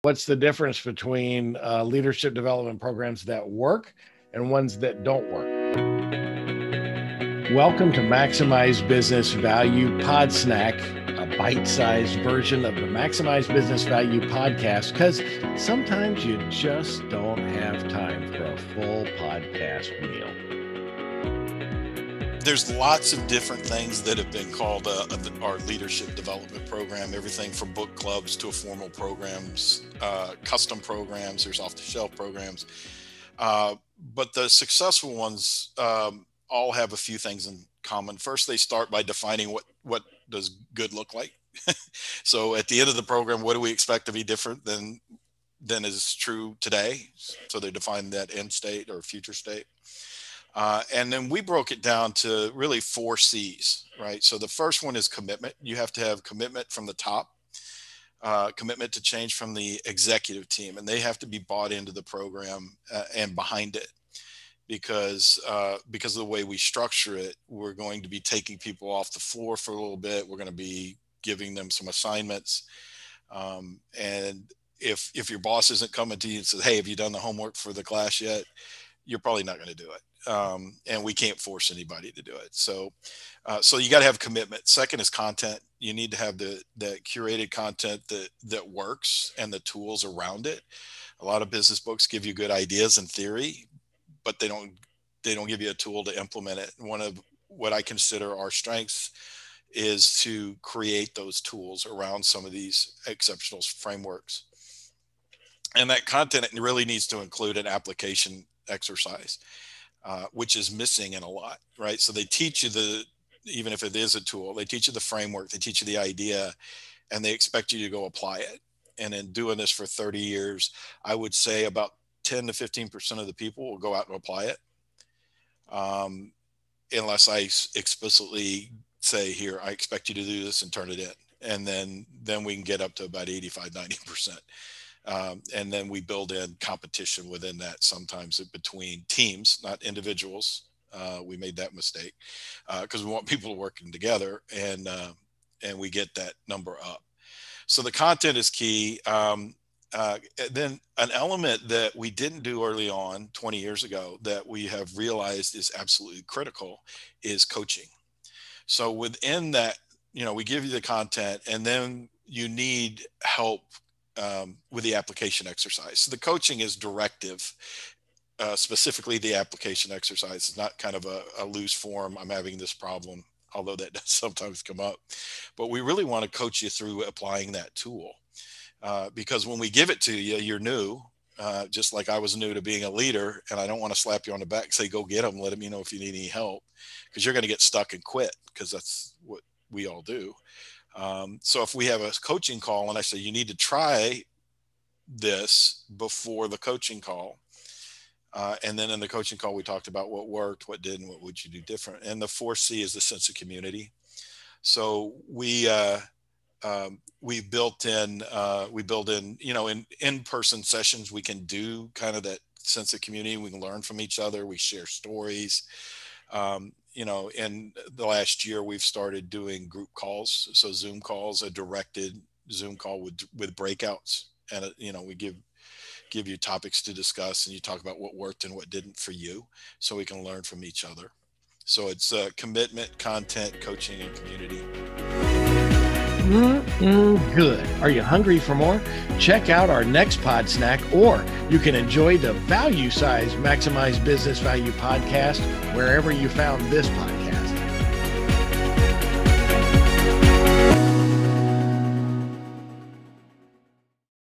What's the difference between leadership development programs that work and ones that don't work? Welcome to Maximize Business Value Podsnack, a bite-sized version of the Maximize Business Value podcast, because sometimes you just don't have time for a full podcast meal. There's lots of different things that have been called our leadership development program, everything from book clubs to formal programs, custom programs, there's off-the-shelf programs. But the successful ones all have a few things in common. First, they start by defining what does good look like. So at the end of the program, what do we expect to be different than is true today? So they define that end state or future state. And then we broke it down to really 4 C's, right? So the first one is commitment. You have to have commitment from the top, commitment to change from the executive team, and they have to be bought into the program and behind it because of the way we structure it. We're going to be taking people off the floor for a little bit. We're going to be giving them some assignments. And if your boss isn't coming to you and says, hey, have you done the homework for the class yet? You're probably not going to do it. And we can't force anybody to do it. So you got to have commitment. Second is content. You need to have the curated content that works and the tools around it. A lot of business books give you good ideas and theory, but they don't give you a tool to implement it. One of what I consider our strengths is to create those tools around some of these exceptional frameworks. And that content really needs to include an application exercise. Which is missing in a lot, right? So they teach you even if it is a tool, they teach you the framework, they teach you the idea, and they expect you to go apply it. And in doing this for 30 years, I would say about 10 to 15% of the people will go out and apply it. Unless I explicitly say, here, I expect you to do this and turn it in. And then we can get up to about 85, 90%. And then we build in competition within that, sometimes between teams, not individuals. We made that mistake because we want people working together, and we get that number up. So the content is key. Then an element that we didn't do early on 20 years ago that we have realized is absolutely critical is coaching. So within that, we give you the content, and then you need help with the application exercise. So the coaching is directive, specifically the application exercise. It's not kind of a loose form. I'm having this problem, although that does sometimes come up. But we really want to coach you through applying that tool because when we give it to you, you're new, just like I was new to being a leader. And I don't want to slap you on the back and say, go get them, let them know if you need any help, because you're going to get stuck and quit, because that's what we all do. So if we have a coaching call and I say, you need to try this before the coaching call. And then in the coaching call, we talked about what worked, what didn't, what would you do different. And the 4C is the sense of community. So we built in, in in-person sessions, we can do kind of that sense of community. We can learn from each other. We share stories. In the last year, we've started doing group calls. So Zoom calls, a directed Zoom call with breakouts. And, we give you topics to discuss, and you talk about what worked and what didn't for you, so we can learn from each other. So it's commitment, content, coaching, and community. Good. Are you hungry for more? Check out our next pod snack, or you can enjoy the value size Maximize Business Value podcast wherever you found this podcast.